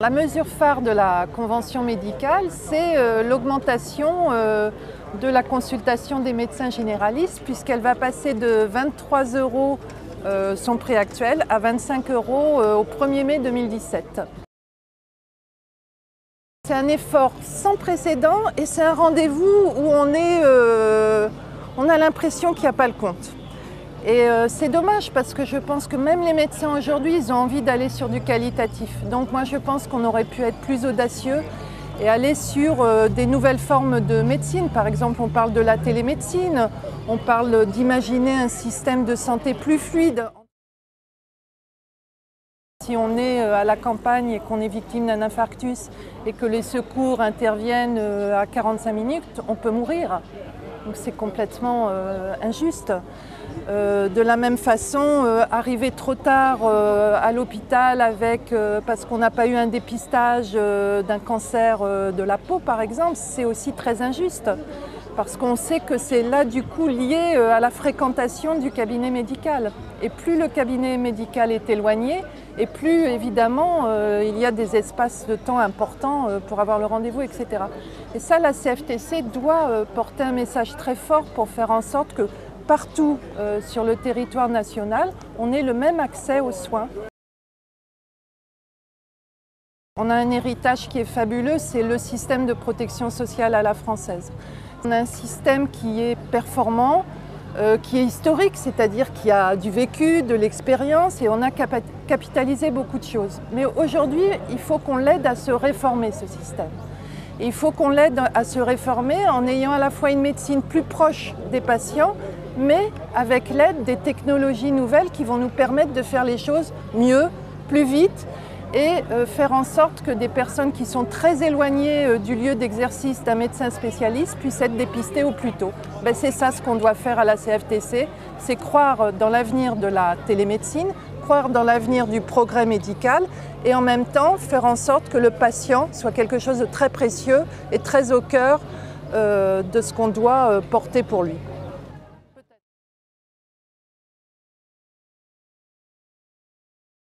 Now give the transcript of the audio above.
La mesure phare de la convention médicale, c'est l'augmentation de la consultation des médecins généralistes, puisqu'elle va passer de 23 € son prix actuel à 25 € au 1er mai 2017. C'est un effort sans précédent et c'est un rendez-vous où on a l'impression qu'il n'y a pas le compte. Et c'est dommage parce que je pense que même les médecins aujourd'hui, ils ont envie d'aller sur du qualitatif. Donc moi je pense qu'on aurait pu être plus audacieux et aller sur des nouvelles formes de médecine. Par exemple, on parle de la télémédecine, on parle d'imaginer un système de santé plus fluide. Si on est à la campagne et qu'on est victime d'un infarctus et que les secours interviennent à 45 minutes, on peut mourir. Donc c'est complètement injuste. De la même façon, arriver trop tard à l'hôpital parce qu'on n'a pas eu un dépistage d'un cancer de la peau par exemple, c'est aussi très injuste. Parce qu'on sait que c'est là du coup lié à la fréquentation du cabinet médical. Et plus le cabinet médical est éloigné, et plus évidemment il y a des espaces de temps importants pour avoir le rendez-vous, etc. Et ça, la CFTC doit porter un message très fort pour faire en sorte que partout sur le territoire national, on ait le même accès aux soins. On a un héritage qui est fabuleux, c'est le système de protection sociale à la française. On a un système qui est performant, qui est historique, c'est-à-dire qui a du vécu, de l'expérience, et on a capitalisé beaucoup de choses. Mais aujourd'hui, il faut qu'on l'aide à se réformer, ce système. Et il faut qu'on l'aide à se réformer en ayant à la fois une médecine plus proche des patients, mais avec l'aide des technologies nouvelles qui vont nous permettre de faire les choses mieux, plus vite, et faire en sorte que des personnes qui sont très éloignées du lieu d'exercice d'un médecin spécialiste puissent être dépistées au plus tôt. C'est ça ce qu'on doit faire à la CFTC, c'est croire dans l'avenir de la télémédecine, croire dans l'avenir du progrès médical et en même temps faire en sorte que le patient soit quelque chose de très précieux et très au cœur de ce qu'on doit porter pour lui.